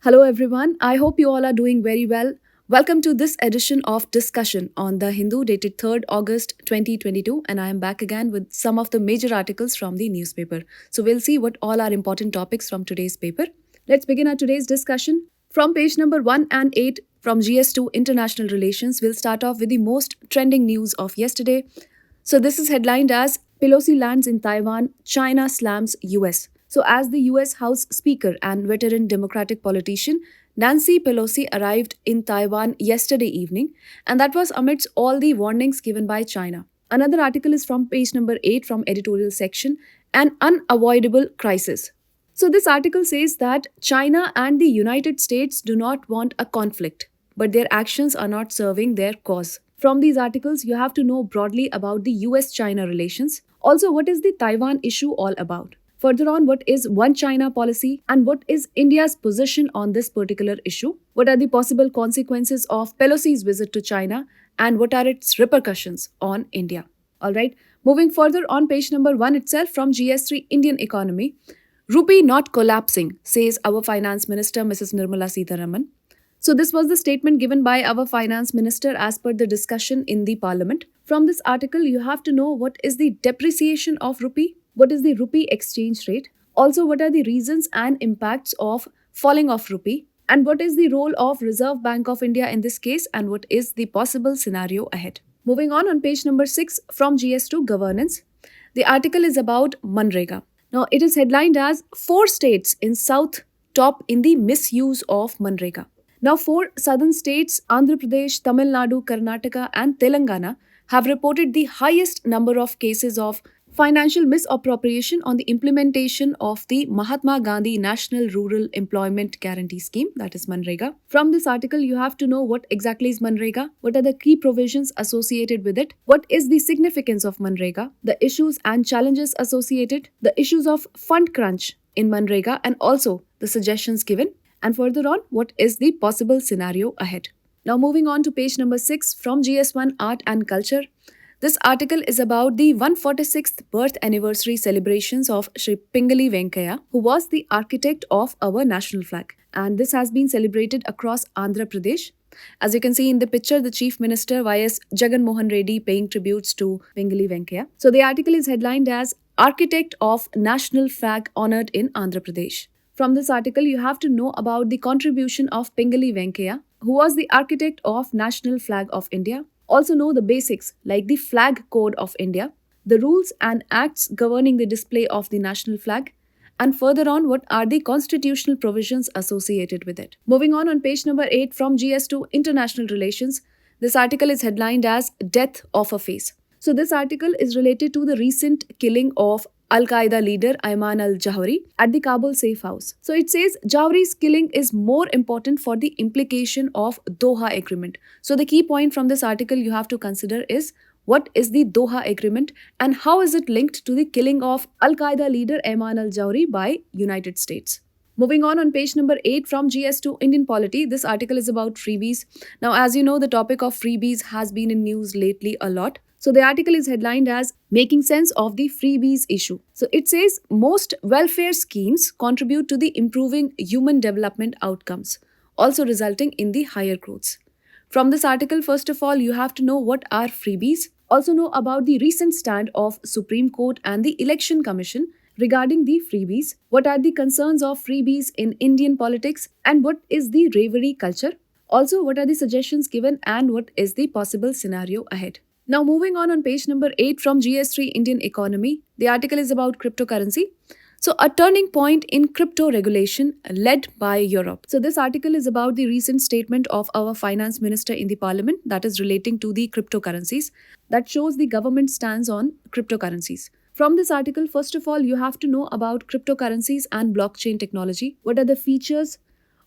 Hello, everyone. I hope you all are doing very well. Welcome to this edition of Discussion on the Hindu, dated 3rd August 2022. And I am back again with some of the major articles from the newspaper. So, we'll see what all are important topics from today's paper. Let's begin our today's discussion. From page number 1 and 8 from GS2 International Relations, we'll start off with the most trending news of yesterday. So, this is headlined as Pelosi lands in Taiwan, China slams US. So, as the US House Speaker and veteran Democratic politician, Nancy Pelosi arrived in Taiwan yesterday evening, and that was amidst all the warnings given by China. Another article is from page number 8 from editorial section, An Unavoidable Crisis. So, this article says that China and the United States do not want a conflict, but their actions are not serving their cause. From these articles, you have to know broadly about the US China relations. Also, what is the Taiwan issue all about? Further on, what is One China policy and what is India's position on this particular issue? What are the possible consequences of Pelosi's visit to China and what are its repercussions on India? All right, moving further on page number 1 itself from GS3 Indian Economy. Rupee not collapsing, says our Finance Minister Mrs. Nirmala Sitharaman. So, this was the statement given by our Finance Minister as per the discussion in the Parliament. From this article, you have to know what is the depreciation of rupee, what is the rupee exchange rate, also what are the reasons and impacts of falling of rupee, and what is the role of Reserve Bank of India in this case, and what is the possible scenario ahead. Moving on page number 6 from GS2 Governance, the article is about MGNREGA. Now, it is headlined as 4 states in South top in the misuse of MGNREGA. Now, 4 southern states, Andhra Pradesh, Tamil Nadu, Karnataka, and Telangana, have reported the highest number of cases of financial misappropriation on the implementation of the Mahatma Gandhi National Rural Employment Guarantee Scheme, that is MGNREGA. From this article, you have to know what exactly is MGNREGA, what are the key provisions associated with it, what is the significance of MGNREGA, the issues and challenges associated, the issues of fund crunch in MGNREGA, and also the suggestions given. And further on, what is the possible scenario ahead. Now, moving on to page number 6 from GS1 Art and Culture. This article is about the 146th birth anniversary celebrations of Sri Pingali Venkaya, who was the architect of our national flag. And this has been celebrated across Andhra Pradesh. As you can see in the picture, the Chief Minister Y.S. Jagan Mohan Reddy paying tributes to Pingali Venkaya. So the article is headlined as Architect of National Flag Honored in Andhra Pradesh. From this article, you have to know about the contribution of Pingali Venkaya, who was the architect of National Flag of India. Also know the basics like the Flag Code of India, the rules and acts governing the display of the national flag, and further on what are the constitutional provisions associated with it. Moving on page number 8 from GS2 International Relations, this article is headlined as Death of a Face. So this article is related to the recent killing of Al-Qaeda leader Ayman al-Jawhari at the Kabul safe house. So it says Jawhari's killing is more important for the implication of Doha Agreement. So the key point from this article you have to consider is what is the Doha Agreement and how is it linked to the killing of Al-Qaeda leader Ayman al-Jawhari by United States. Moving on page number 8 from GS2 Indian Polity, this article is about freebies. Now, as you know, the topic of freebies has been in news lately a lot. So the article is headlined as Making Sense of the Freebies Issue. So it says most welfare schemes contribute to the improving human development outcomes, also resulting in the higher growths. From this article, first of all, you have to know what are freebies. Also know about the recent stand of Supreme Court and the Election Commission regarding the freebies. What are the concerns of freebies in Indian politics and what is the bravery culture? Also, what are the suggestions given and what is the possible scenario ahead? Now, moving on page number 8 from GS3 Indian Economy, the article is about cryptocurrency. So, a turning point in crypto regulation led by Europe. So, this article is about the recent statement of our Finance Minister in the Parliament that is relating to the cryptocurrencies that shows the government stance on cryptocurrencies. From this article, first of all, you have to know about cryptocurrencies and blockchain technology. What are the features?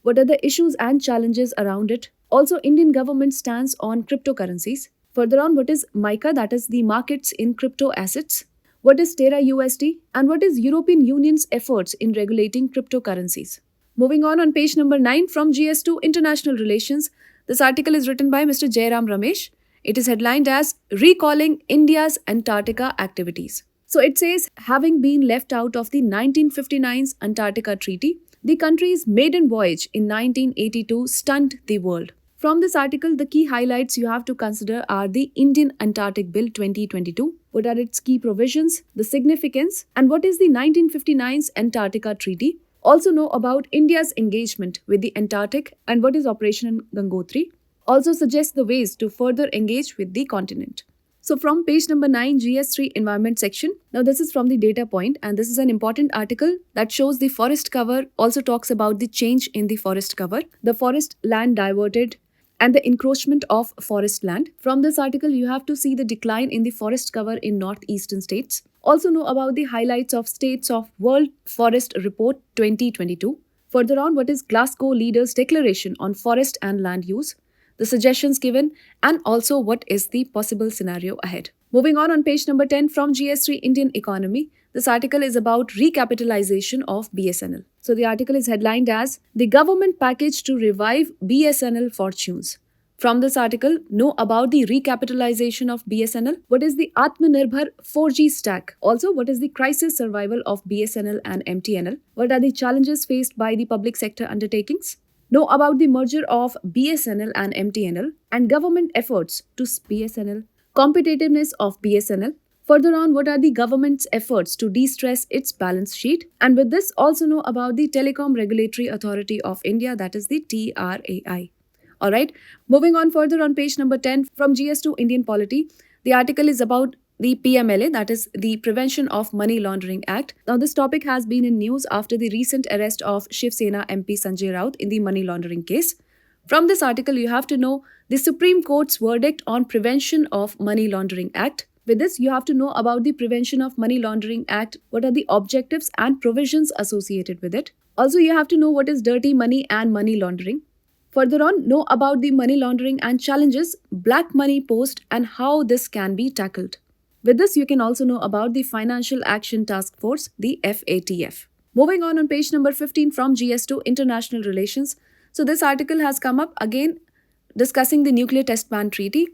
What are the issues and challenges around it? Also, Indian government stance on cryptocurrencies. Further on, what is MICA, that is the markets in crypto assets? What is Terra USD? And what is European Union's efforts in regulating cryptocurrencies? Moving on page number 9 from GS2 International Relations, this article is written by Mr. Jairam Ramesh. It is headlined as Recalling India's Antarctica Activities. So it says, having been left out of the 1959's Antarctica Treaty, The country's maiden voyage in 1982 stunned the world. From this article, the key highlights you have to consider are the Indian Antarctic Bill 2022, what are its key provisions, the significance, and what is the 1959's Antarctica Treaty. Also know about India's engagement with the Antarctic and what is Operation Gangotri. Also suggest the ways to further engage with the continent. So from page number 9, GS3 environment section. Now this is from the data point and this is an important article that shows the forest cover, also talks about the change in the forest cover, the forest land diverted and the encroachment of forest land. From this article, you have to see the decline in the forest cover in northeastern states. Also know about the highlights of states of World Forest Report 2022. Further on, what is Glasgow Leaders' Declaration on Forest and Land Use, the suggestions given, and also what is the possible scenario ahead. Moving on page number 10 from GS3 Indian Economy. This article is about recapitalization of BSNL. So the article is headlined as The Government Package to Revive BSNL Fortunes. From this article, know about the recapitalization of BSNL, what is the Atmanirbhar 4G stack, also what is the crisis survival of BSNL and MTNL, what are the challenges faced by the public sector undertakings. Know about the merger of BSNL and MTNL and government efforts to BSNL, competitiveness of BSNL. Further on, what are the government's efforts to de-stress its balance sheet? And with this, also know about the Telecom Regulatory Authority of India, that is the TRAI. Alright, moving on further on page number 10 from GS2 Indian Polity. The article is about the PMLA, that is the Prevention of Money Laundering Act. Now this topic has been in news after the recent arrest of Shiv Sena MP Sanjay Raut in the money laundering case. From this article, you have to know the Supreme Court's verdict on Prevention of Money Laundering Act. With this, you have to know about the Prevention of Money Laundering Act, what are the objectives and provisions associated with it. Also, you have to know what is dirty money and money laundering. Further on, know about the money laundering and challenges black money posed and how this can be tackled. With this, you can also know about the Financial Action Task Force, the FATF. Moving on page number 15 from GS2 International Relations. So this article has come up again discussing the Nuclear Test Ban Treaty.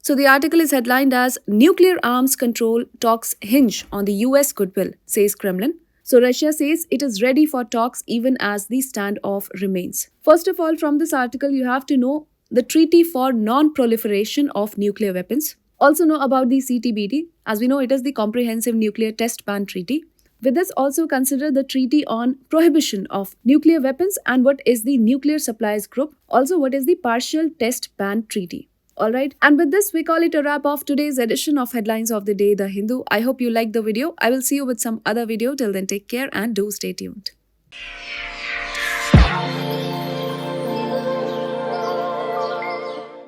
So the article is headlined as Nuclear Arms Control Talks Hinge on the US Goodwill, says Kremlin. So Russia says it is ready for talks even as the standoff remains. First of all, from this article, you have to know the Treaty for Non-Proliferation of Nuclear Weapons. Also know about the CTBT. As we know, it is the Comprehensive Nuclear Test Ban Treaty. With this, also consider the Treaty on Prohibition of Nuclear Weapons and what is the Nuclear Supplies Group. Also, what is the Partial Test Ban Treaty. Alright, and with this, we call it a wrap of today's edition of Headlines of the Day, The Hindu. I hope you liked the video. I will see you with some other video. Till then, take care and do stay tuned.